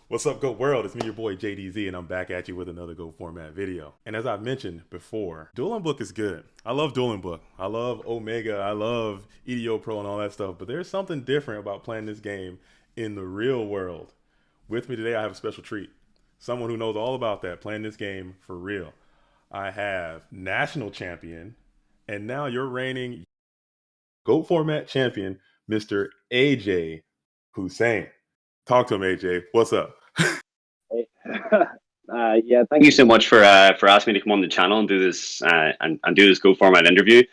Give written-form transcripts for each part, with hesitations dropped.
What's up, Goat World? It's me, your boy JDZ, and I'm back at you with another Goat Format video. And as I've mentioned before, Dueling Book is good. I love Dueling Book. I love Omega. I love EDO Pro and all that stuff. But there's something different about playing this game in the real world. With me today, I have a special treat. Someone who knows all about that, playing this game for real. I have National Champion, and now you're reigning Goat Format Champion, Mr. AJ Hussein. Talk to him, AJ. What's up? Hey. Yeah, thank you so much for asking me to come on the channel and do this and do this Go Format interview.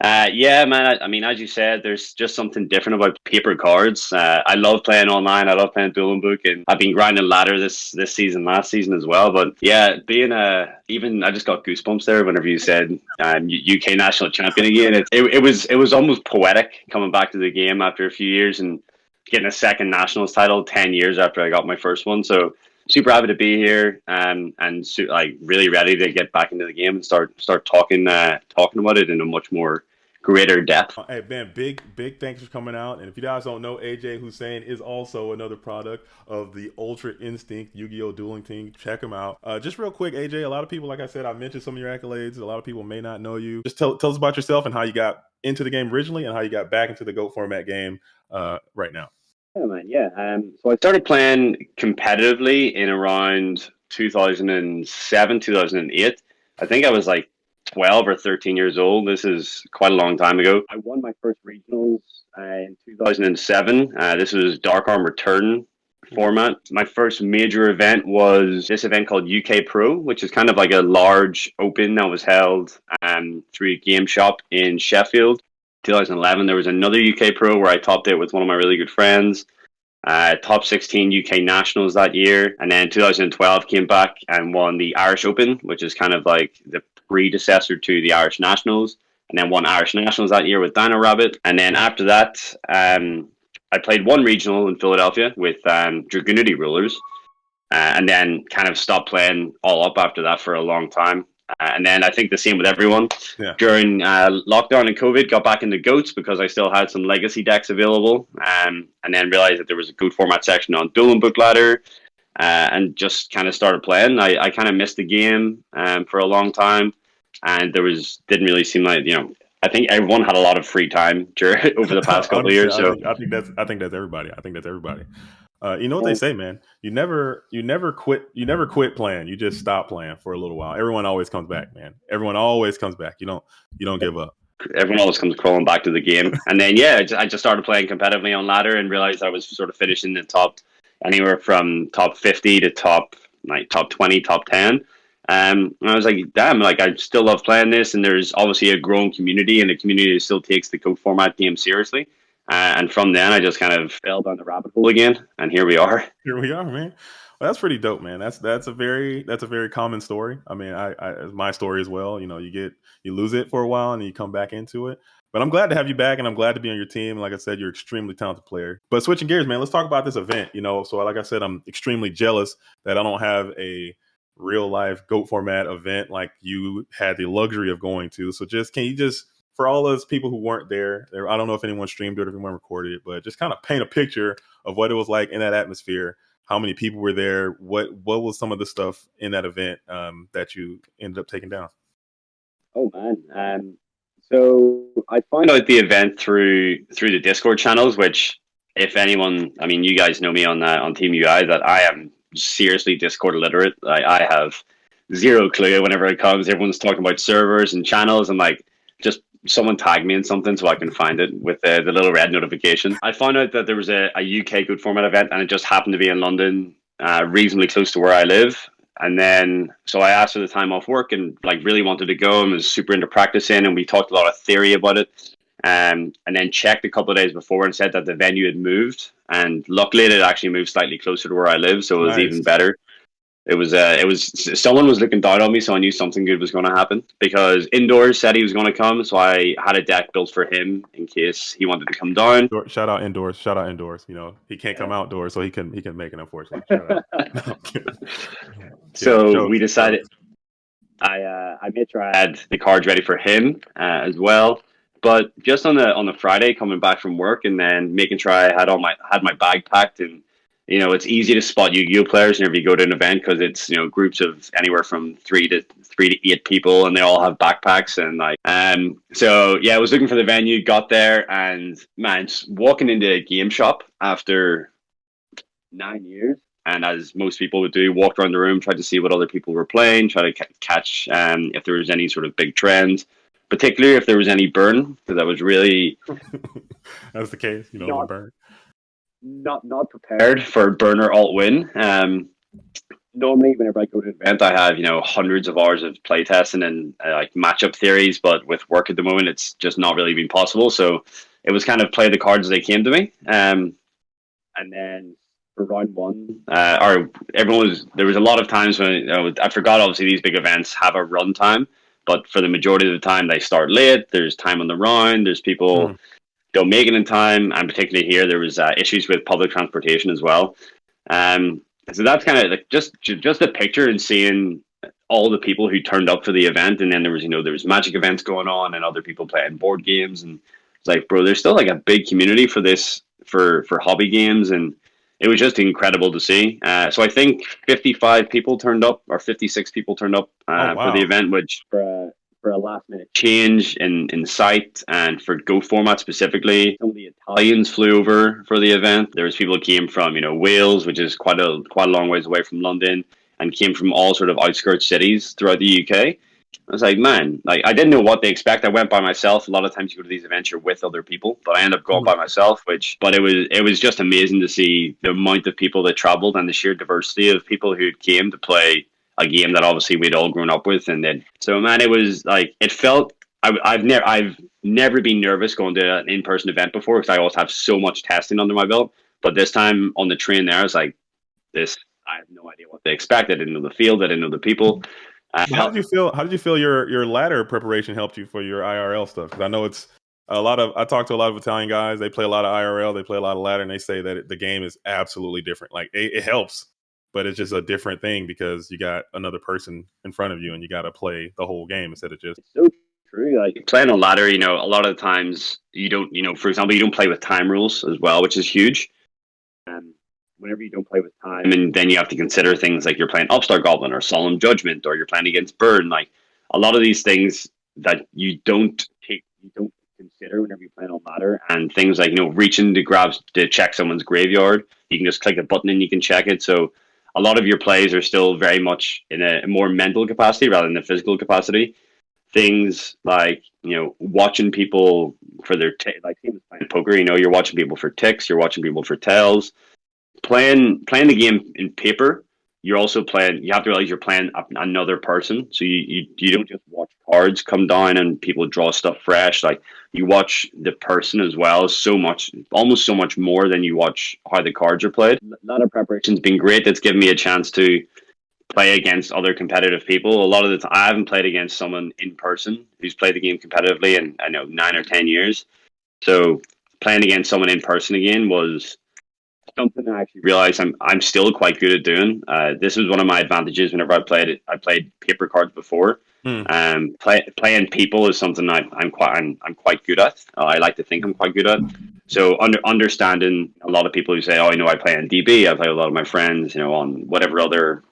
Yeah, man. I mean, as you said, there's just something different about paper cards. I love playing online. I love playing Dueling Book, and I've been grinding ladder this season, last season as well. But yeah, being even I just got goosebumps there whenever you said UK national champion again. It was almost poetic coming back to the game after a few years and getting a second nationals title 10 years after I got my first one. So super happy to be here, like really ready to get back into the game and start talking about it in a much more greater depth. Hey man, big thanks for coming out. And if you guys don't know, AJ Hussein is also another product of the Ultra Instinct Yu-Gi-Oh dueling team. Check him out. Just real quick, AJ, a lot of people, like I said, I mentioned some of your accolades. A lot of people may not know you. Just tell us about yourself and how you got into the game originally and how you got back into the GOAT format game right now. Yeah, man. Yeah. So I started playing competitively in around 2007, 2008. I think I was like 12 or 13 years old. This is quite a long time ago. I won my first regionals in 2007. This was Dark Arm Return format. My first major event was this event called UK Pro, which is kind of like a large open that was held through a game shop in Sheffield. 2011, there was another UK Pro where I topped it with one of my really good friends. Top 16 UK Nationals that year. And then 2012 came back and won the Irish Open, which is kind of like the predecessor to the Irish Nationals. And then won Irish Nationals that year with Dino Rabbit. And then after that, I played one regional in Philadelphia with Dragoonity Rulers. And then kind of stopped playing all up after that for a long time. And then I think the same with everyone. Yeah. During lockdown and COVID, got back into GOATs because I still had some legacy decks available. And then realized that there was a GOAT format section on Dueling Book Ladder. And just kind of started playing. I kind of missed the game for a long time. And didn't really seem like, I think everyone had a lot of free time over the past couple of years. So I think that's everybody. You know what they say, man. You never quit playing. You just stop playing for a little while. Everyone always comes back, man. Everyone always comes back. You don't give up. Everyone always comes crawling back to the game. And then I just started playing competitively on ladder and realized I was sort of finishing the top anywhere from top 50 to top 20, top 10. And I was like, damn, like I still love playing this, and there's obviously a growing community, and a community that still takes the GOAT format game seriously. And from then, I just kind of fell down the rabbit hole again, and here we are. Here we are, man. Well, that's pretty dope, man. That's a very common story. I mean, I my story as well. You lose it for a while, and then you come back into it. But I'm glad to have you back, and I'm glad to be on your team. Like I said, you're an extremely talented player. But switching gears, man, let's talk about this event. So like I said, I'm extremely jealous that I don't have a real life GOAT format event like you had the luxury of going to. So can you for all those people who weren't there, I don't know if anyone streamed it or if anyone recorded it, but just kind of paint a picture of what it was like in that atmosphere. How many people were there? What was some of the stuff in that event that you ended up taking down? Oh man, so I found out the event through the Discord channels, which, if anyone, I mean, you guys know me on Team UI, that I am seriously Discord illiterate. I have zero clue whenever it comes. Everyone's talking about servers and channels. I'm like, just someone tag me in something so I can find it with the little red notification. I found out that there was a UK GOAT format event, and it just happened to be in London, reasonably close to where I live. And then, so I asked for the time off work and like really wanted to go and was super into practicing. And we talked a lot of theory about it. And then checked a couple of days before and said that the venue had moved. And luckily it had actually moved slightly closer to where I live. So it was even better. It was someone was looking down on me, so I knew something good was going to happen, because Indoors said he was going to come, so I had a deck built for him in case he wanted to come down. Shout out Indoors. He can't come outdoors, so he can make it, unfortunately. Shout out. So we decided I made sure I had the cards ready for him as well. But just on the Friday, coming back from work and then making sure I had my bag packed and it's easy to spot Yu-Gi-Oh players whenever you go to an event because it's groups of anywhere from three to eight people, and they all have backpacks and like So yeah, I was looking for the venue, got there, and man, just walking into a game shop after 9 years, and as most people would do, walked around the room, tried to see what other people were playing, try to catch if there was any sort of big trends, particularly if there was any burn, because I was really That's the case, the not burn. not prepared for burner alt win. Normally, whenever I go to an event, I have hundreds of hours of playtesting and like matchup theories, but with work at the moment, it's just not really been possible. So it was kind of play the cards as they came to me. And then for round one, or there was a lot of times when I forgot. Obviously, these big events have a run time, but for the majority of the time, they start late. There's time on the round. There's people don't make it in time, and particularly here, there was issues with public transportation as well. So that's kind of like just a picture and seeing all the people who turned up for the event, and then there was magic events going on and other people playing board games, and it's like, bro, there's still like a big community for this for hobby games, and it was just incredible to see. So I think 55 people turned up, or 56 people turned up for the event, which for a last minute change in site, and for Go format specifically, some of the Italians flew over for the event. There was people who came from Wales, which is quite a long ways away from London, and came from all sort of outskirts cities throughout the UK. I was like, man, like I didn't know what to expect. I went by myself. A lot of times you go to these events, you're with other people, but I ended up going by myself. But it was just amazing to see the amount of people that traveled and the sheer diversity of people who came to play a game that obviously we'd all grown up with. And then, so man, it was like it felt. I've never been nervous going to an in-person event before because I always have so much testing under my belt. But this time on the train there, I was like, this. I have no idea what they expect. I didn't know the field. I didn't know the people. How did you feel? How did you feel your ladder preparation helped you for your IRL stuff? Because I know it's a lot of. I talk to a lot of Italian guys. They play a lot of IRL. They play a lot of ladder, and they say that the game is absolutely different. Like it helps, but it's just a different thing because you got another person in front of you, and you got to play the whole game instead of just. It's so true. Like playing on ladder, a lot of the times you don't. For example, you don't play with time rules as well, which is huge. Whenever you don't play with time, and then you have to consider things like you're playing Upstart Goblin or Solemn Judgment, or you're playing against Burn, like a lot of these things that you don't consider whenever you're playing on ladder, and things like reaching to check someone's graveyard, you can just click a button and you can check it. So a lot of your plays are still very much in a more mental capacity rather than a physical capacity. Things like watching people for their like playing poker, you're watching people for ticks, you're watching people for tails. Playing the game in paper, you're also playing. You have to realize you're playing another person, so you don't just watch cards come down and people draw stuff fresh. Like you watch the person as well, almost so much more than you watch how the cards are played. A lot of preparation's been great. That's given me a chance to play against other competitive people. A lot of the time, I haven't played against someone in person who's played the game competitively in 9 or 10 years. So playing against someone in person again was something I actually realized I'm still quite good at doing. This was one of my advantages whenever I played paper cards before. Playing people is something I'm quite good at. I like to think I'm quite good at. So understanding a lot of people who say, "Oh, I play on DB. I play with a lot of my friends, on whatever other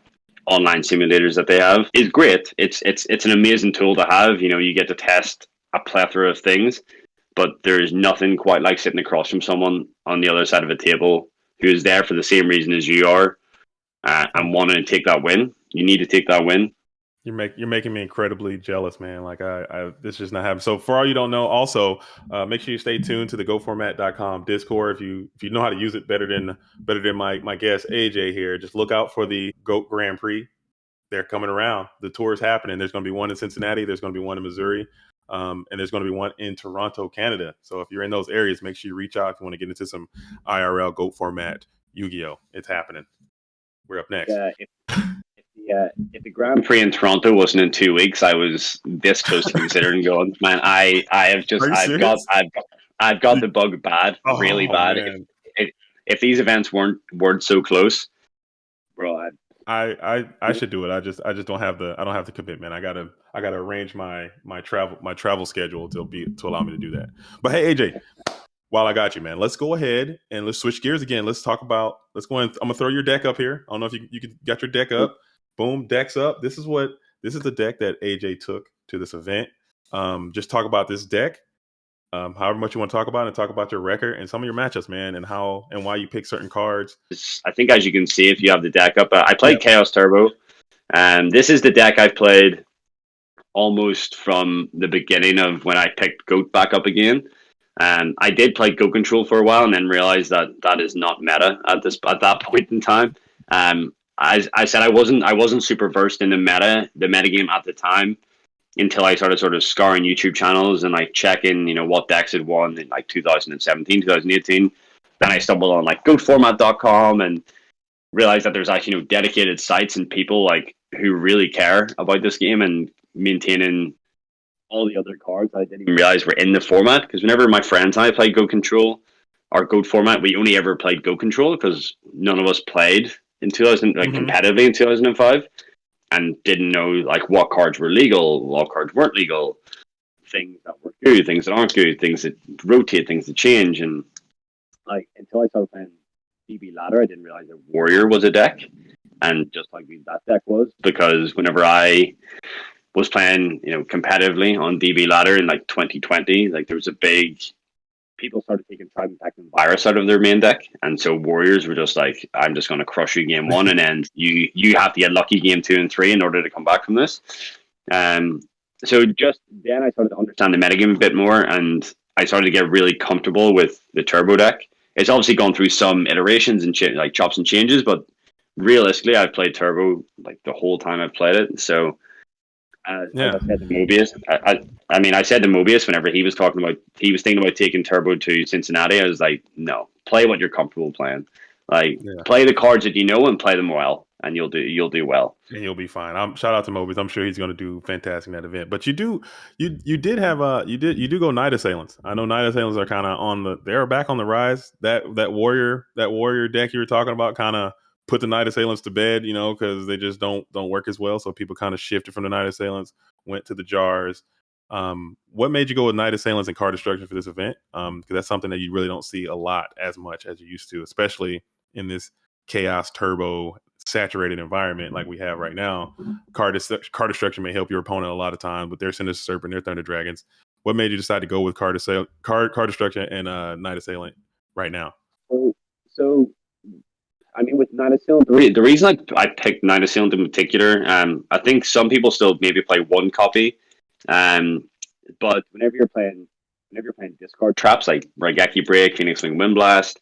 online simulators that they have," is great. It's an amazing tool to have. You get to test a plethora of things, but there's nothing quite like sitting across from someone on the other side of a table who is there for the same reason as you are, and wanting to take that win. You need to take that win. You're making me incredibly jealous, man. Like this just not happening. So for all you don't know, also make sure you stay tuned to the goatformat.com Discord. If you know how to use it better than my guest AJ here, just look out for the Goat Grand Prix. They're coming around. The tour is happening. There's going to be one in Cincinnati. There's going to be one in Missouri. And there's going to be one in Toronto, Canada. So if you're in those areas, make sure you reach out if you want to get into some IRL Goat format Yu-Gi-Oh. It's happening. We're up next. If the Grand Prix in Toronto wasn't in 2 weeks, I was this close to considering going. Man, I've got the bug bad, really bad. If these events weren't so close, bro, I should do it. I just don't have the commitment. I gotta arrange my travel schedule to allow me to do that. But hey, AJ, while I got you, man, let's go ahead and let's switch gears again. Let's talk about. Let's go in. I'm gonna throw your deck up here. I don't know if you got your deck up. Boom, deck's up. This is the deck that AJ took to this event. Just talk about this deck. However much you want to talk about, and talk about your record and some of your matchups, man, and how and why you pick certain cards. I think, as you can see, if you have the deck up, I played Chaos Turbo, and this is the deck I've played almost from the beginning of when I picked Goat back up again. I did play Goat Control for a while, and then realized that that is not meta at that point in time. I said I wasn't super versed in the meta game at the time until I started sort of scouring YouTube channels and like checking, what decks had won in like 2017, 2018. Then I stumbled on like goatformat.com and realized that there's actually dedicated sites and people like who really care about this game and maintaining all the other cards I didn't even realize were in the format. Because whenever my friends and I played Goat Control or Goat format, we only ever played Goat Control because none of us played in 2000 competitively in 2005 and didn't know like what cards were legal, what cards weren't legal, things that were good, things that aren't good, things that rotate, things that change. And like until I started playing DB Ladder, I didn't realize that Warrior was a deck, and just like that deck was, because whenever I was playing, competitively on DB Ladder in like 2020, like there was a big people started taking Tribe and Virus out of their main deck, and so Warriors were just like, I'm just going to crush you game one, and then you have to get lucky game 2 and 3 in order to come back from this. So just then I started to understand the metagame a bit more, and I started to get really comfortable with the Turbo deck. It's obviously gone through some iterations and like chops and changes, but realistically, I've played Turbo like the whole time I've played it. So I said to Mobius, I said to Mobius whenever he was thinking about taking Turbo to Cincinnati, I was like, no, play what you're comfortable playing. Like, play the cards that you know and play them well, and you'll do well. And you'll be fine. Shout out to Mobius. I'm sure he's going to do fantastic in that event. But you do go Night Assailants. I know Night Assailants are kind of they're back on the rise. That warrior deck you were talking about kind of put the Night Assailants to bed, because they just don't work as well. So people kind of shifted from the Night Assailants, went to the jars. What made you go with Night Assailants and card destruction for this event? Because that's something that you really don't see a lot as much as you used to, especially in this chaos turbo saturated environment like we have right now. Card destruction may help your opponent a lot of times, but they're Sinister Serpent, they're Thunder Dragons. What made you decide to go with card destruction and Night Assailant right now? So I mean, with Night Assailant, the reason I picked Night Assailant in particular, I think some people still maybe play one copy, but whenever you're playing discard traps like Raigeki Break, Phoenix Wing Windblast,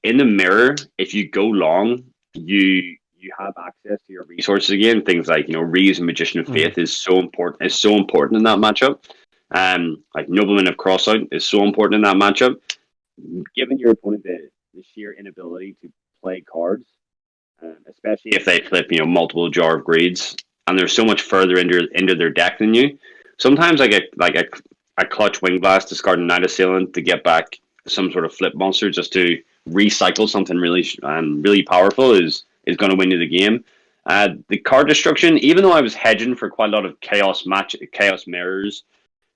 in the mirror, if you go long, you have access to your resources again. Things like Reeves and Magician of Faith is so important. Is so important in that matchup. Like Nobleman of Crossout is so important in that matchup. Giving your opponent the sheer inability to play cards, especially if they flip multiple Jar of Greeds, and they're so much further into their deck than you. Sometimes I get like a clutch Wing Blast, discarding Night Assailant to get back some sort of flip monster just to recycle something really powerful is going to win you the game. The card destruction, even though I was hedging for quite a lot of chaos mirrors,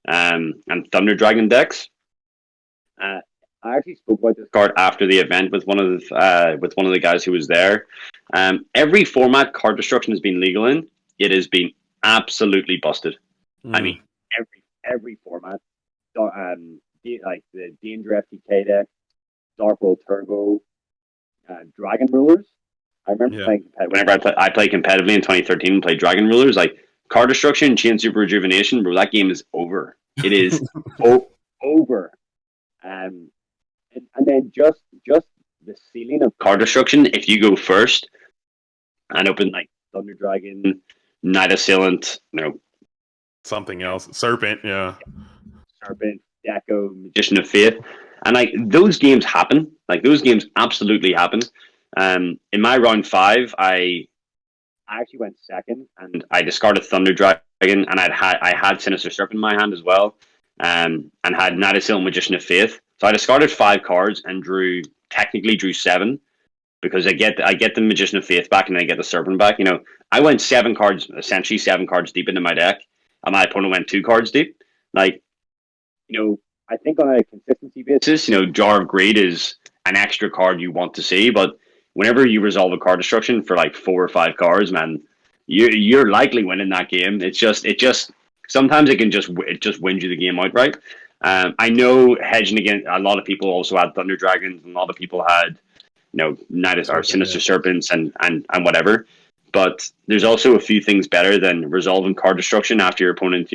and Thunder Dragon decks, I actually spoke about this card after the event with one of the guys who was there. Every format card destruction has been legal in, it has been absolutely busted. I mean, every format, like the Danger FTK deck, Dark World Turbo, Dragon Rulers. I remember playing whenever I played competitively in 2013 and played Dragon Rulers, like card destruction, Chain Super Rejuvenation, bro, that game is over. It is over. And then just the ceiling of card destruction, if you go first and open like Thunder Dragon, Night Assailant, something else, Serpent, Serpent, Deco, Magician of Faith, and like those games happen. Like those games absolutely happen. In my round 5, I actually went second, and I discarded Thunder Dragon, and I had Sinister Serpent in my hand as well, and had Night Assailant, Magician of Faith. So I discarded 5 cards and technically drew 7, because I get the Magician of Faith back and I get the Serpent back. I went 7 cards deep into my deck, and my opponent went 2 cards deep. Like, I think on a consistency basis, Jar of Greed is an extra card you want to see, but whenever you resolve a card destruction for like 4 or 5 cards, man, you're likely winning that game. It just sometimes it just wins you the game outright. I know hedging against a lot of people also had Thunder Dragons, and a lot of people had Nidus or Sinister Serpents and whatever. But there's also a few things better than resolving card destruction after your opponent,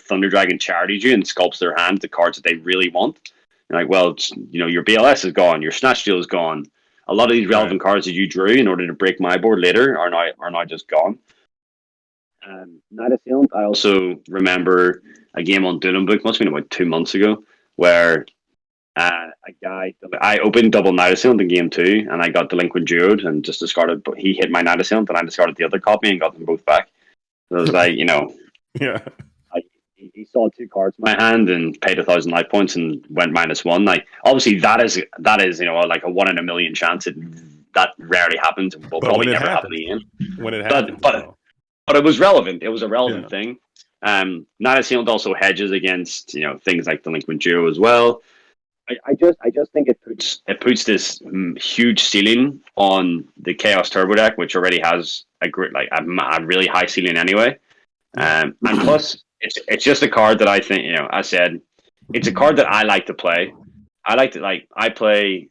Thunder Dragon charities you and sculpts their hand to cards that they really want. You're like, well, your BLS is gone, your Snatch Steal is gone. A lot of these relevant cards that you drew in order to break my board later are now just gone. Night Assailant, I also remember a game on Doom Book, must have been about 2 months ago, where I opened double Night Assailant in game 2, and I got Delinquent Geode and just discarded. He hit my Night Assailant, and I discarded the other copy and got them both back. So it was like, yeah. He saw 2 cards in my hand and paid 1,000 life points and went -1. Like, obviously, that is like a 1 in a million chance. That rarely happens, and will probably never happen again. When it happens, but it was relevant. It was a relevant thing. Night Assailant also hedges against things like Delinquent Geode as well. I just think it puts this huge ceiling on the Chaos Turbo deck, which already has a really high ceiling anyway. And plus, it's just a card that I think I said it's a card that I like to play. I play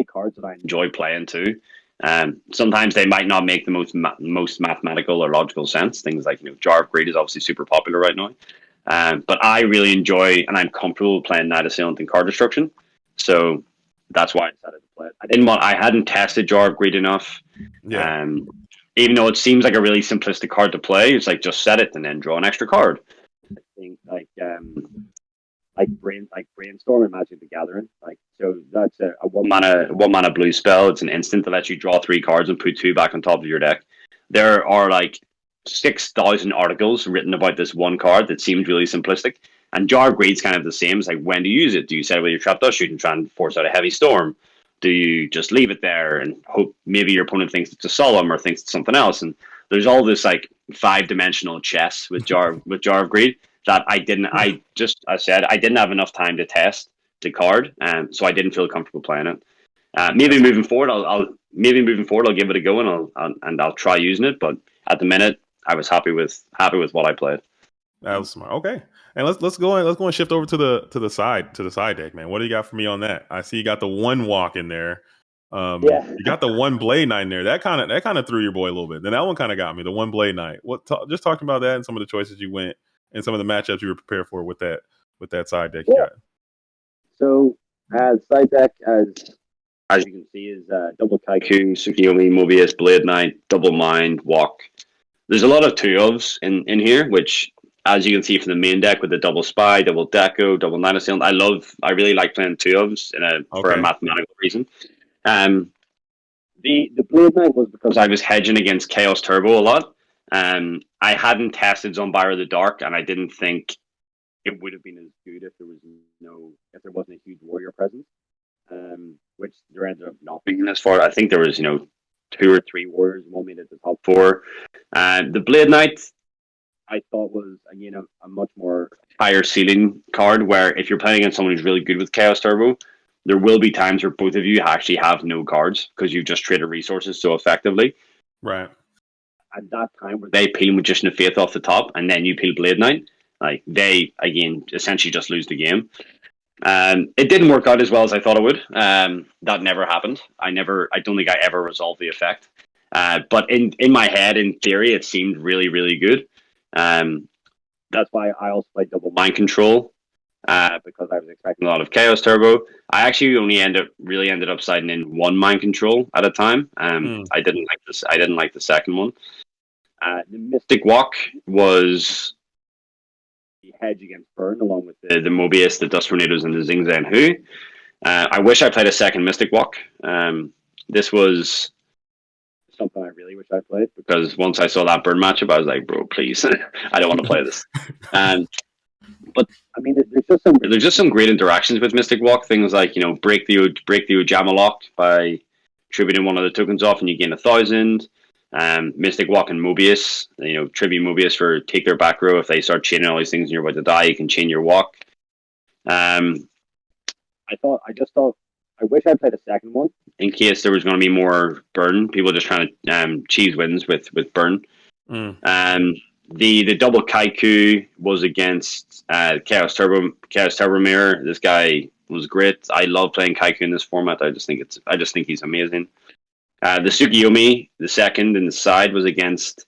cards that I enjoy playing too. Sometimes they might not make the most mathematical or logical sense. Things like Jar of Greed is obviously super popular right now. But I really enjoy and I'm comfortable playing Night Assailant and card destruction. So that's why I decided to play it. I hadn't tested Jar of Greed enough. Yeah. Even though it seems like a really simplistic card to play, it's like just set it and then draw an extra card. I think Brainstorm and Magic the Gathering. So that's a one mana blue spell. It's an instant that lets you draw 3 cards and put 2 back on top of your deck. There are 6,000 articles written about this one card that seems really simplistic. And Jar of Greed's kind of the same. It's like, when do you use it? Do you set it with your Trap Dust Shoot and try and force out a Heavy Storm? Do you just leave it there and hope maybe your opponent thinks it's a Solemn or thinks it's something else? And there's all this 5-dimensional chess with Jar of Greed that I didn't have enough time to test the card, so I didn't feel comfortable playing it. Maybe moving forward, I'll give it a go and I'll try using it. But at the minute, I was happy with what I played. That was smart. Okay, and let's go and shift over to the side deck, man. What do you got for me on that? I see you got the 1 walk in there. You got the 1 Blade Knight in there. That kind of threw your boy a little bit. Then that one kind of got me. The 1 Blade Knight. Just talking about that and some of the choices you went and some of the matchups you were prepared for with that side deck. Yeah. So side deck as you can see is double Kaiku, Tsukiyomi, Mobius, Blade Knight, double Mind, Walk. There's a lot of 2-ofs in here, which, as you can see from the main deck with the double Spy, double Deco, double Night Assailant, I really like playing 2-ofs for a mathematical reason. The Blade Knight was because I was hedging against Chaos Turbo a lot. I hadn't tested Zombira the Dark, and I didn't think it would have been as good if there wasn't a huge warrior presence. Which there ended up not being as far. I think there was 2 or 3 warriors, one made it the top 4. The Blade Knight I thought was again a much more higher ceiling card, where if you're playing against someone who's really good with Chaos Turbo, there will be times where both of you actually have no cards because you've just traded resources so effectively. Right. At that time where they peel Magician of Faith off the top and then you peel Blade Knight, they again essentially just lose the game. It didn't work out as well as I thought it would. That never happened. I don't think I ever resolved the effect. But in my head, in theory, it seemed really, really good. That's why I also played double Mind Control, because I was expecting a lot of Chaos Turbo. I actually only ended up siding in 1 Mind Control at a time. I didn't like this. I didn't like the second one. The Mystic Walk was the hedge against burn, along with the Mobius, the Dust Tornadoes, and the Zing Zan Hu. I wish I played a second Mystic Walk. This was something I really wish I played, because once I saw that burn matchup, I was like, bro, please, I don't want to play this. But I mean, there's just some great interactions with Mystic Walk. Things like break the Ojama Lock by tributing one of the tokens off, and you gain 1,000. Mystic Walk and Mobius, tribute Mobius for take their back row. If they start chaining all these things and you're about to die, you can chain your walk. Um, I just thought, I wish I played a second one in case there was going to be more burn. People just trying to cheese wins with burn. Mm. The double Kaiku was against Chaos Turbo Mirror. This guy was great. I love playing Kaiku in this format. I just think he's amazing. The Tsukiyomi, the second in the side, was against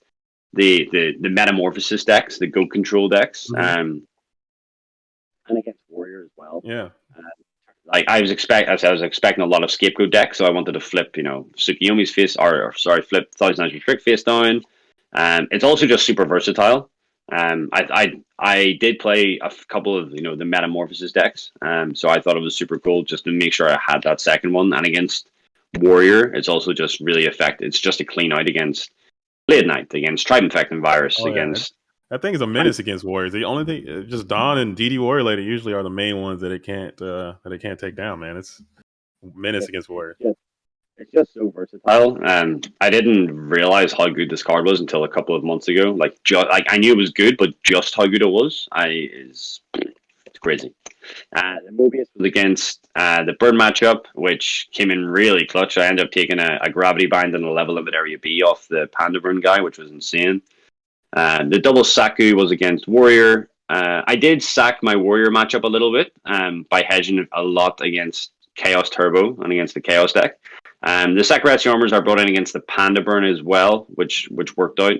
the Metamorphosis decks, the Goat Control decks, Mm-hmm. and against Warrior as well. Yeah. Like I was expecting a lot of Scapegoat decks, so I wanted to flip, Tsukiyomi's face, flip Thousand Eyes Restrict face down. It's also just super versatile. I did play a couple of the Metamorphosis decks, so I thought it was super cool just to make sure I had that second one. And against Warrior, it's also just really effective. It's just a clean out against Blade Knight, against Tribe Infecting Virus, Oh yeah. against. That thing is a menace against Warriors. The only thing, just Dawn and DD Warrior Lady usually are the main ones that it can't take down. Man, it's menace against Warriors. It's just so versatile. I didn't realize how good this card was until a couple of months ago. Like I knew it was good, but just how good it was, it's crazy. The Mobius was against the Burn matchup, which came in really clutch. I ended up taking a Gravity Bind and a Level Limit Area B off the Panda Burn guy, which was insane. The double Saku was against Warrior. I did sack my Warrior matchup a little bit by hedging a lot against Chaos Turbo and against the Chaos deck. The Sakuretsu Armors are brought in against the Panda Burn as well, which worked out.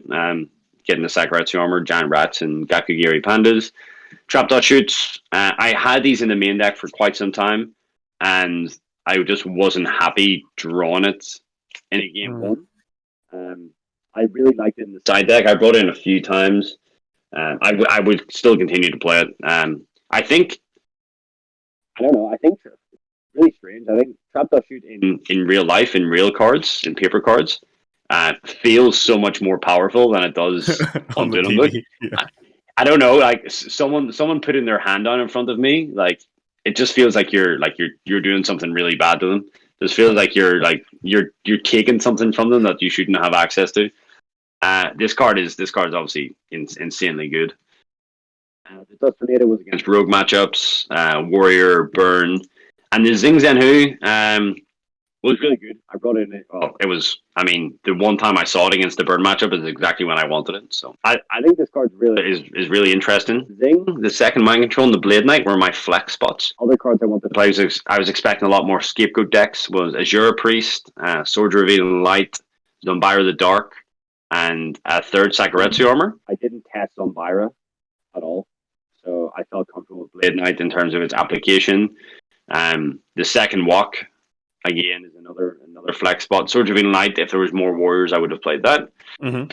Getting the Sakuretsu Armor, Giant Rats, and Gakugiri Pandas. Trap Dot Shoots. I had these in the main deck for quite some time, and I just wasn't happy drawing it in a game one. I really liked it in the side deck. I brought it in a few times. I would still continue to play it. I think it's really strange. I think Trap Dot Shoot in real life, in real cards, in paper cards, feels so much more powerful than it does on the TV. Yeah. I don't know. Like someone putting their hand down in front of me, like it just feels like you're doing something really bad to them. It just feels like you're taking something from them that you shouldn't have access to. This card is obviously insanely good. The Dust Tornado was against Rogue matchups, Warrior, Burn, and the Zing Zenhu was really good. I brought it in. Well, it was. I mean, the one time I saw it against the Burn matchup is exactly when I wanted it. So I think this card is really interesting. Zing, the second Mind Control, and the Blade Knight were my flex spots. Other cards I wanted to play. I was expecting a lot more Scapegoat decks. Was Azure Priest, Sword Revealing Light, Zombira the Dark, and a third Sakuretsu Armor. I didn't test Zombira at all, so I felt comfortable with Blade Knight in terms of its application. The second walk, again, is another flex spot. Sword Revealing Light, if there was more Warriors, I would have played that. Mm-hmm.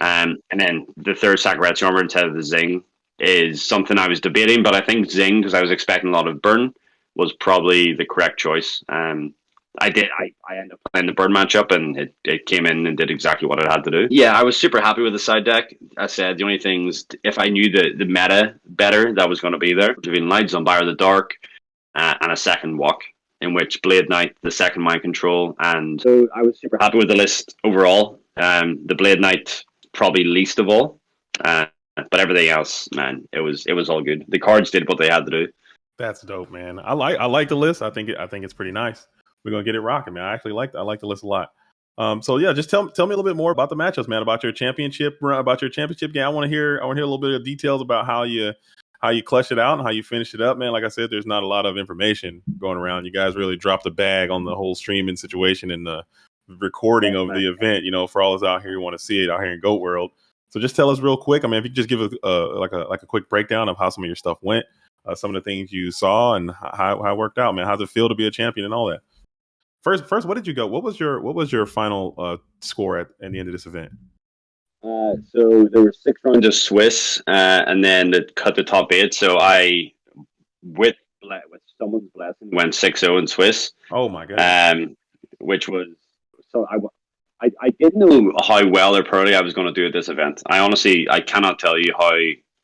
And then the third Sakuretsu Armor instead of the Zing is something I was debating, but I think Zing, because I was expecting a lot of Burn, was probably the correct choice. I ended up playing the Burn matchup, and it came in and did exactly what it had to do. Yeah, I was super happy with the side deck. I said the only things, if I knew the meta better, that was going to be there. Revealing Light, Zombira the Dark, and a second walk, in which Blade Knight, the second Mind Control, and so I was super happy with the list overall. The Blade Knight probably least of all, but everything else, man, it was all good. The cards did what they had to do. That's dope, man. I like the list. I think it's pretty nice. We're gonna get it rocking, man. I actually like the list a lot. So yeah, just tell me a little bit more about the matchups, man. About your championship game. I want to hear a little bit of details about how you clutched it out and how you finished it up, man. Like I said, there's not a lot of information going around. You guys really dropped the bag on the whole streaming situation and the recording of the event, for all us out here who want to see it out here in Goat World. So just tell us real quick. I mean, if you could just give a quick breakdown of how some of your stuff went, some of the things you saw and how it worked out, man. How's it feel to be a champion and all that? First, what did you go? What was your final score at the end of this event? So there were 6 rounds of Swiss, and then it cut the top 8. So I, with someone's blessing, went 6-0 in Swiss. Oh my god! Which was so I didn't know how well or poorly I was going to do at this event. I cannot tell you how.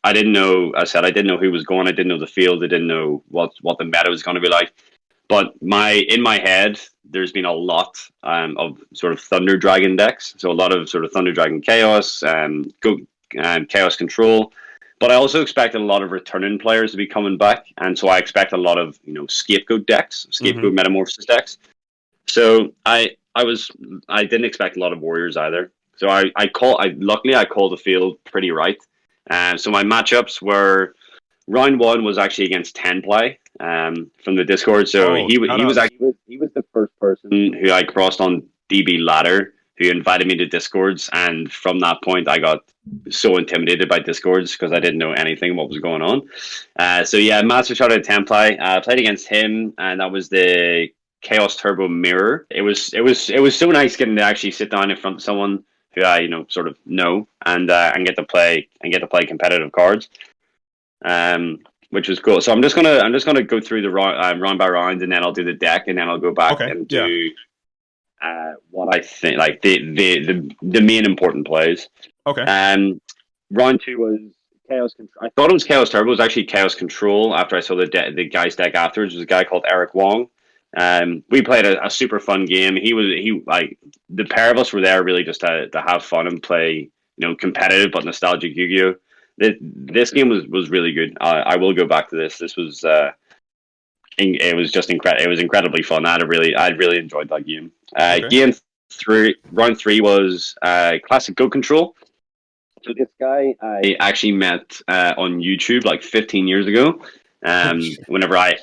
I didn't know. I didn't know who was going. I didn't know the field. I didn't know what the meta was going to be like. But in my head, there's been a lot of sort of Thunder Dragon decks. So a lot of sort of Thunder Dragon Chaos, Chaos Control. But I also expected a lot of returning players to be coming back, and so I expect a lot of scapegoat decks, Hmm. scapegoat metamorphosis decks. So I didn't expect a lot of warriors either. So luckily I called the field pretty right. So my matchups were round one was actually against 10 play from the Discord. So Oh, shout he was outs. actually he was the first person who I crossed on DB ladder who invited me to Discords, and from that point I got so intimidated by Discords because I didn't know anything what was going on. So yeah, Master Shot at 10 play. Played against him, and that was the Chaos Turbo Mirror. It was so nice getting to actually sit down in front of someone who I sort of know and get to play competitive cards. Which was cool. So I'm just gonna go through the round by round, and then I'll do the deck, and then I'll go back Okay. and Yeah. do what I think like the main important plays. Okay. Um, Round two was Chaos Control. I thought it was Chaos Turbo. It was actually Chaos Control. After I saw the guy's deck afterwards, it was a guy called Eric Wong. We played a super fun game. He like the pair of us were there really just to have fun and play competitive but nostalgic Yu-Gi-Oh. This game was really good. I will go back to this. This was it was just incredible. It was incredibly fun. I really enjoyed that game. Okay. Round three was classic Go Control. So this guy I actually met on YouTube like 15 years ago. Oh, shit. Whenever I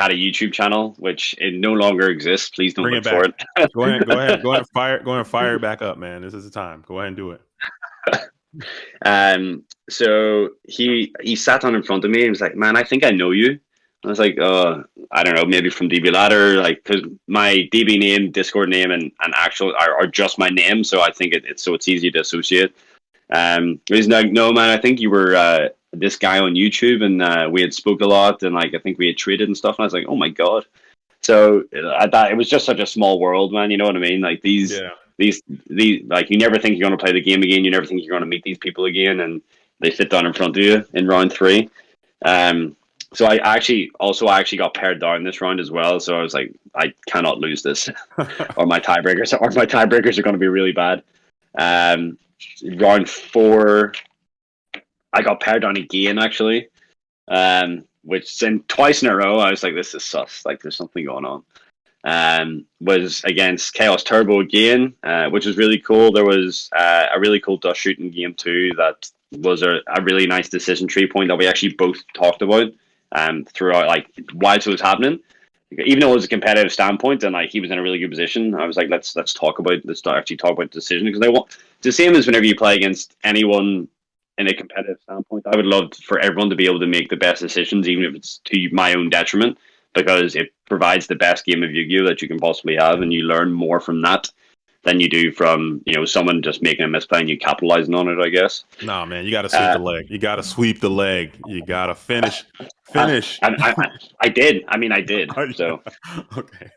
had a YouTube channel, which it no longer exists, please don't Bring it look for back. it. Go ahead. Go ahead. Go ahead. Fire it back up, man. This is the time. Go ahead and do it. So he sat down in front of me and was like, "Man, I think I know you." I was like, I don't know, maybe from DB Ladder, like because my DB name, Discord name, and actual are just my name, so I think it's easy to associate. He's like, "No, man, I think you were this guy on YouTube, and we had spoke a lot, and like I think we had traded and stuff." And I was like, "Oh my god!" So I thought it was just such a small world, man. You know what I mean? Like Yeah. these like you never think you're going to play the game again. You never think you're going to meet these people again, and they sit down in front of you in round three. So I actually got paired down this round as well. So I was like, I cannot lose this, or my tiebreakers are going to be really bad. Um, Round four, I got paired down again actually. Which then twice in a row, I was like, this is sus. Like, there's something going on. Was against Chaos Turbo again, which was really cool. There was a really cool dust shooting game too that was a really nice decision tree point that we actually both talked about throughout, like, whilst it was happening. Even though it was a competitive standpoint and like he was in a really good position, I was like, let's actually talk about the decision because it's the same as whenever you play against anyone in a competitive standpoint. I would love for everyone to be able to make the best decisions, even if it's to my own detriment, because it provides the best game of Yu-Gi-Oh that you can possibly have, and you learn more from that than you do from someone just making a misplay and you capitalizing on it, I guess. Nah, man, you got to sweep the leg. You got to sweep the leg. You got to finish. I, Finish. I did. I mean, I did. Oh, yeah. So, Okay.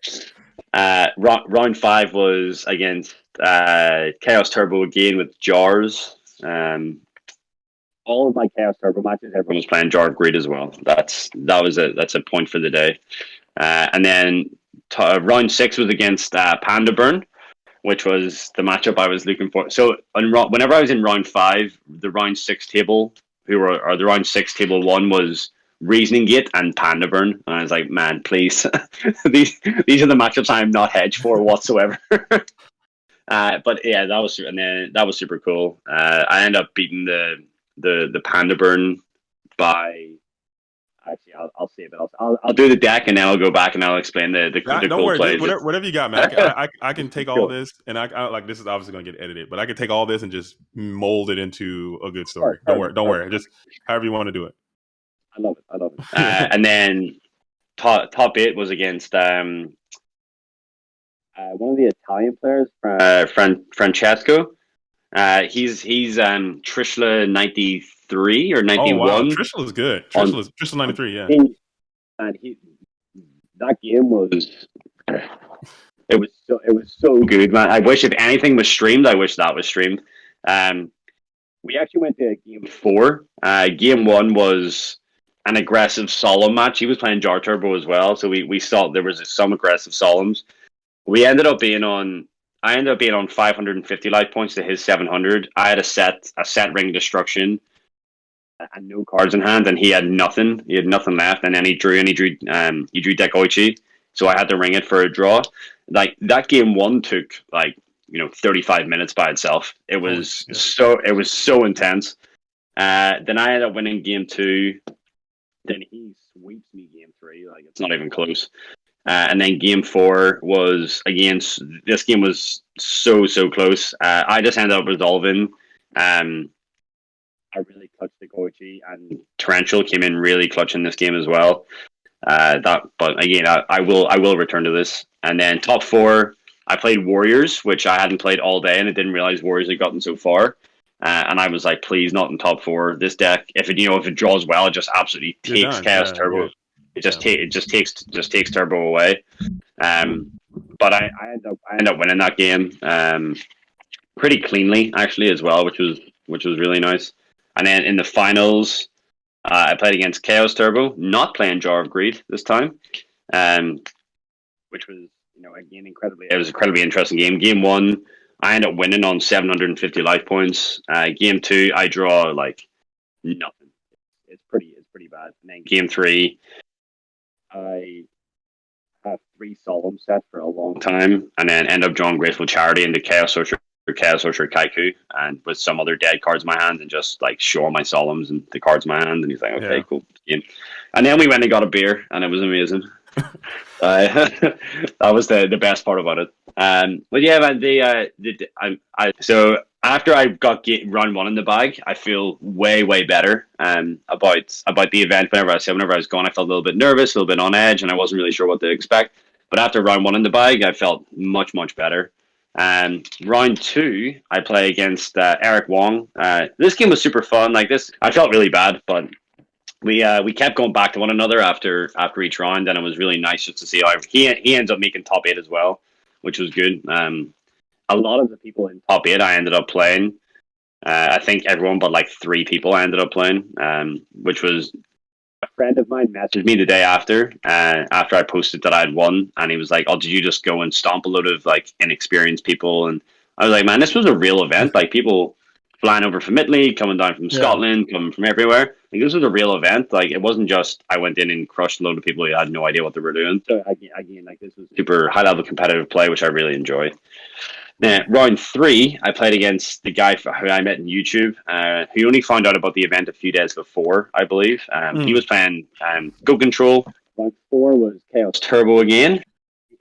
round five was against Chaos Turbo again with Jars. All of my Chaos Turbo matches, everyone was playing Jar Greed as well. That's a point for the day. And then round six was against Panda Burn, which was the matchup I was looking for. So whenever I was in round five, the round six table, the round six table one was Reasoning Gate and Panda Burn, and I was like, man, please, these are the matchups I am not hedged for whatsoever. But yeah, that was super cool. I ended up beating the Panda Burn by. Actually, I'll save it. I'll do the deck and then I'll go back and I'll explain the Don't cool worry. plays. Whatever you got, man. I can take all Cool. this, and I like this is obviously going to get edited, but I can take all this and just mold it into a good story. Perfect. Don't worry. Just however you want to do it. I love it. I love it. And then top eight was against one of the Italian players, Francesco. He's Trishla 93 or 91. Oh wow, Trishul is good. Trishul 93. Yeah. And that game was so good, man. I wish if anything was streamed, I wish that was streamed. We actually went to game four. Game one was an aggressive solemn match. He was playing Jar Turbo as well, so we saw there was some aggressive solemns. I ended up being on 550 life points to his 700. I had a set ring destruction. and no cards in hand, and he had nothing. He had nothing left, and then he drew deck Oichi, so I had to ring it for a draw. Like that game one took like 35 minutes by itself. It was so intense. Then I ended up winning game two. Then he sweeps me game three. Like it's not even close. And then game four was against. This game was so close. I just ended up resolving. I really clutched the Goichi, and Torrential came in really clutch in this game as well. But again, I will return to this. And then top four, I played Warriors, which I hadn't played all day, and I didn't realize Warriors had gotten so far. And I was like, please, not in top four. This deck, if it draws well, it just absolutely takes Chaos Turbo. It just takes Turbo away. But I end up winning that game pretty cleanly actually as well, which was really nice. And then in the finals, I played against Chaos Turbo, not playing Jar of Greed this time, which was again incredibly interesting game. Game one, I end up winning on 750 life points. Game two, I draw like nothing. It's pretty bad. And then game three, I have 3 Solemn sets for a long time, and then end up drawing Grateful Charity into Chaos Sorcerer Kaiku, and with some other dead cards in my hand, and just like show my Solemns and the cards in my hand, and he's like, okay, cool game. And then we went and got a beer, and it was amazing. That was the best part about it. But yeah, man, so after I got round one in the bag, I feel way better about the event. Whenever I was going, I felt a little bit nervous, a little bit on edge, and I wasn't really sure what to expect. But after round one in the bag, I felt much better. Round two, I play against Eric Wong. This game was super fun. Like this, I felt really bad, but we kept going back to one another after each round, and it was really nice just to see how he ends up making top 8 as well, which was good. A lot of the people in top 8 I ended up playing. I think everyone but like 3 people I ended up playing, which was a friend of mine messaged me the day after I posted that I'd won, and he was like, "Oh, did you just go and stomp a load of like inexperienced people?" And I was like, "Man, this was a real event. Like people flying over from Italy, coming down from Scotland, coming from everywhere. Like this was a real event. Like it wasn't just I went in and crushed a load of people who had no idea what they were doing." So again, like this was super high level competitive play, which I really enjoy. Now, round 3, I played against the guy who I met on YouTube, who only found out about the event a few days before, I believe. He was playing Go Control. Round 4 was Chaos Turbo again.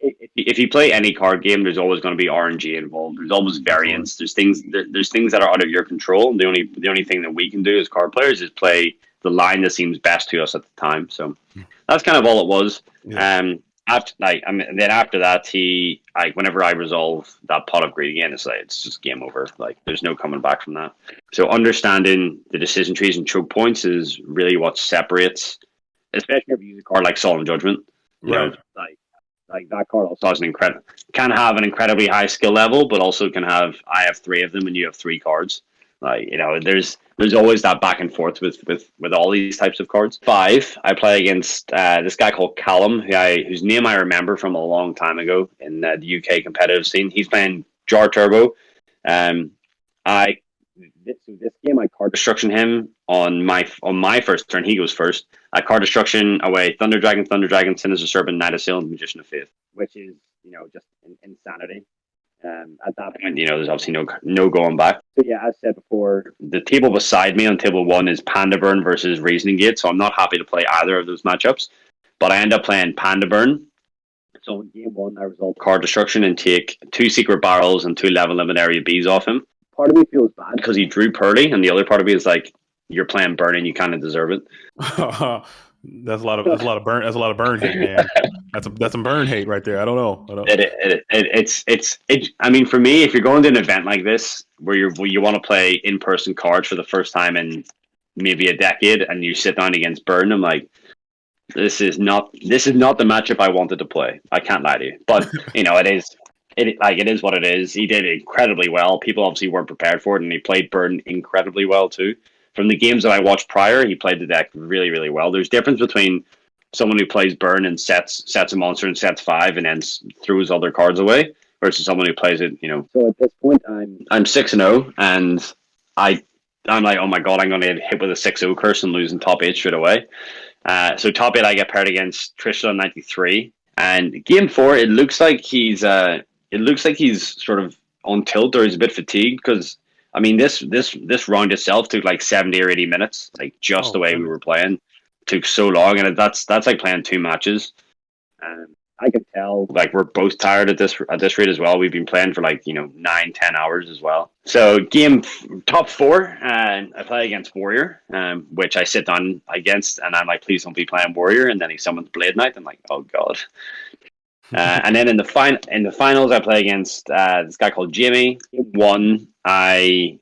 If you play any card game, there's always going to be RNG involved. There's always variants. There's things that are out of your control. The only thing that we can do as card players is play the line that seems best to us at the time. So that's kind of all it was. Yeah. After that, whenever I resolve that pot of greed again, it's just game over. Like there's no coming back from that. So understanding the decision trees and choke points is really what separates, especially if you use a card like Solemn Judgment. Right. Like that card also has can have an incredibly high skill level, but also I have 3 of them and you have 3 cards. Like there's always that back and forth with all these types of cards. 5, I play against this guy called Callum, whose name I remember from a long time ago in the UK competitive scene. He's playing Jar Turbo. This game I card destruction him on my first turn. He goes first. I card destruction away Thunder Dragon, Sinister Serpent, Knight of Sail, and Magician of Faith, which is just insanity. At that point, there's obviously no going back. So yeah, as said before, the table beside me on table 1 is Panda Burn versus Reasoning Gate, so I'm not happy to play either of those matchups. But I end up playing Panda Burn. So in game 1, I resolve card destruction and take 2 Secret Barrels and 2 Level Limit Area Bs off him. Part of me feels bad because he drew Purdy, and the other part of me is like, you're playing Burn and you kind of deserve it. That's a lot of burn hate, man. That's some burn hate right there. I don't know. I mean, for me, if you're going to an event like this where you want to play in-person cards for the first time in maybe a decade, and you sit down against Burn, I'm like, this is not the matchup I wanted to play. I can't lie to you, but it is. It is what it is. He did incredibly well. People obviously weren't prepared for it, and he played Burn incredibly well too. From the games that I watched prior, he played the deck really, really well. There's difference between someone who plays Burn and sets a monster and sets 5 and then throws other cards away versus someone who plays it. So at this point, I'm 6-0, and I I'm like, oh my god, I'm going to get hit with a 6-0 curse and losing top 8 straight away. So top 8, I get paired against Tristan 93, and game 4, it looks like he's sort of on tilt or he's a bit fatigued because I mean this round itself took like 70 or 80 minutes, like just Oh the way we goodness. were playing. It took so long, and that's like playing 2 matches. I can tell like we're both tired at this rate as well. We've been playing for like 9-10 hours as well. So top 4, and I play against Warrior, which I sit down against, and I'm like, please don't be playing Warrior. And then he summons Blade Knight. I'm like, oh god. And then in the finals, I play against this guy called Jimmy. One, there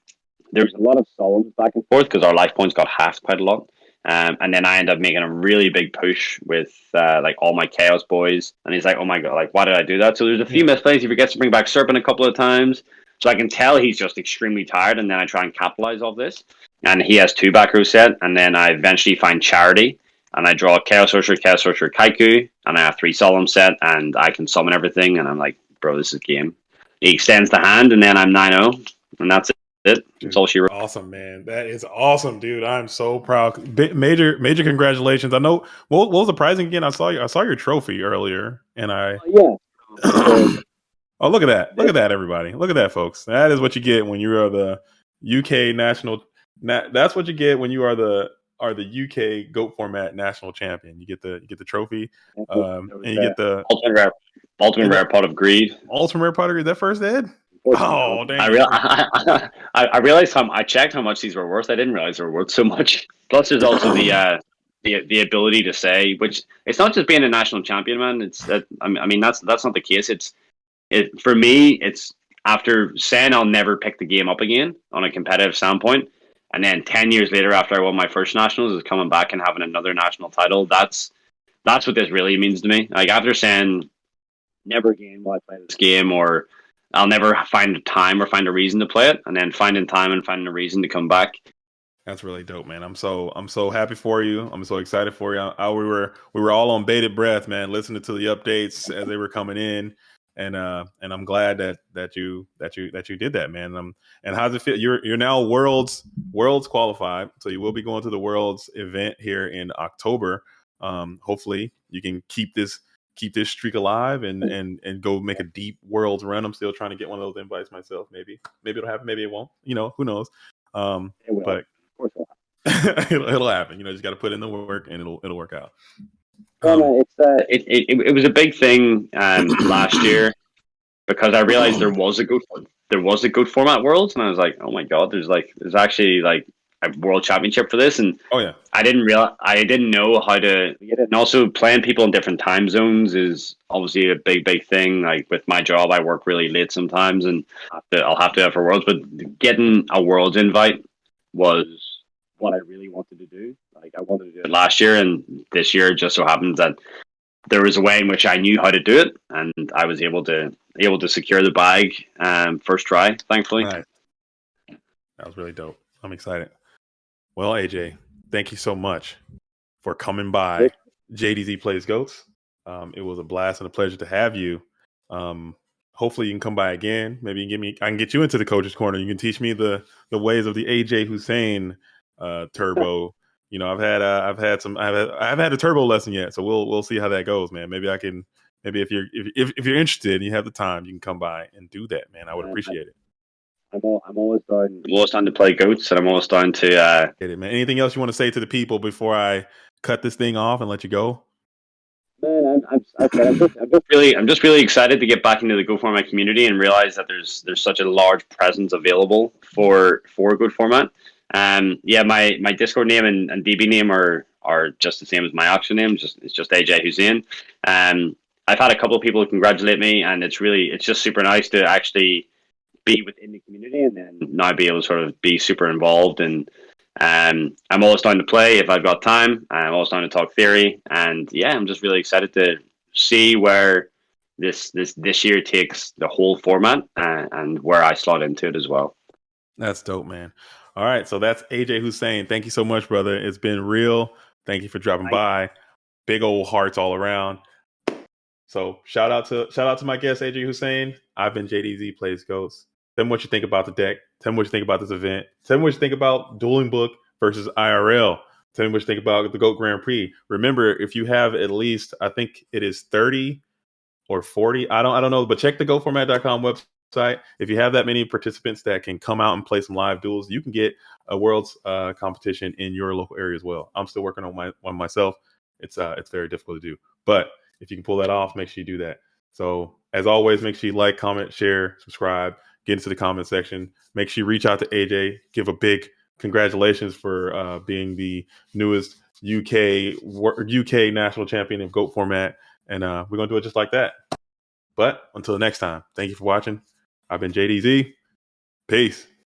was a lot of solos back and forth because our life points got halved quite a lot. And then I end up making a really big push with like all my Chaos boys, and he's like, "Oh my god, like why did I do that?" So there's a few misplays. He forgets to bring back Serpent a couple of times, so I can tell he's just extremely tired. And then I try and capitalize off this, and he has 2 back row set, and then I eventually find Charity, and I draw Chaos Sorcerer, Kaiku, and I have 3 Solemn set, and I can summon everything, and I'm like, "Bro, this is game." He extends the hand, and then I'm 9-0, and that's it. That's all she wrote. Awesome, man. That is awesome, dude. I'm so proud. Major congratulations. I know. What was the prizing again? I saw your trophy earlier, and I. Yeah. Oh, look at that! Look at that, everybody! Look at that, folks. That is what you get when you are the UK national. That's what you get when you are the UK goat format national champion. You get the trophy, and you get the ultimate rare pot of greed. ultimate rare pottery. Is that first ed? Oh, dang! I realized I checked how much these were worth. I didn't realize they were worth so much. Plus, there's also the ability to say, which it's not just being a national champion, man. It's that I mean that's not the case. For me. It's after saying I'll never pick the game up again on a competitive standpoint, and then 10 years later, after I won my first nationals, is coming back and having another national title. That's what this really means to me. Like after saying never again will I play this game, or I'll never find time or find a reason to play it, and then finding time and finding a reason to come back. That's really dope, man. I'm so happy for you. I'm so excited for you. We were all on bated breath, man, listening to the updates as they were coming in, and I'm glad that you did that, man. And how's it feel? You're now worlds qualified, so you will be going to the worlds event here in October. Hopefully, you can keep this streak alive and go make a deep worlds run. I'm still trying to get one of those invites myself. Maybe it'll happen. Maybe it won't. Who knows? But it'll happen. Just got to put in the work, and it'll work out. It was a big thing last year because I realized there was a good format worlds, and I was like, oh my god, there's actually like a world championship for this, and oh yeah, I didn't know how to get it. And also playing people in different time zones is obviously a big thing. Like with my job, I work really late sometimes, and I'll have to have for worlds. But getting a worlds invite was what I really wanted to do. Like I wanted to do it last year, and this year just so happens that there was a way in which I knew how to do it, and I was able to secure the bag first try, thankfully. Right. That was really dope. I'm excited. Well, AJ, thank you so much for coming by JDZ Plays Goats. It was a blast and a pleasure to have you. Hopefully you can come by again. Maybe I can get you into the coach's corner. You can teach me the ways of the AJ Hussein turbo. I've had a turbo lesson yet, so we'll see how that goes, man. Maybe if you're interested and you have the time, you can come by and do that, man. I would appreciate it. I'm always down. I'm always down to play goats, and I'm always down to get it, man. Anything else you want to say to the people before I cut this thing off and let you go? Man, I'm just really excited to get back into the Go Format community and realize that there's such a large presence available for Good Format. Yeah, my Discord name and DB name are just the same as my actual name. It's just AJ Hussein. I've had a couple of people congratulate me, and it's just super nice to actually be within the community and then now be able to sort of be super involved. And I'm always down to play if I've got time. I'm always down to talk theory, and yeah, I'm just really excited to see where this year takes the whole format and where I slot into it as well. That's dope, man. All right, so that's AJ Hussein. Thank you so much, brother. It's been real. Thank you for dropping by. Big old hearts all around. So shout out to my guest AJ Hussein. I've been JDZ Plays Ghosts. Tell me what you think about the deck. Tell me what you think about this event. Tell me what you think about Dueling Book versus IRL. Tell me what you think about the GOAT Grand Prix. Remember, if you have at least, I think it is 30 or 40. I don't know, but check the goatformat.com website. If you have that many participants that can come out and play some live duels, you can get a world's competition in your local area as well. I'm still working on one myself. It's very difficult to do, but if you can pull that off, make sure you do that. So as always, make sure you like, comment, share, subscribe, get into the comment section. Make sure you reach out to AJ, give a big congratulations for being the newest UK national champion of GOAT format. And we're going to do it just like that. But until next time, thank you for watching. I've been JDZ. Peace.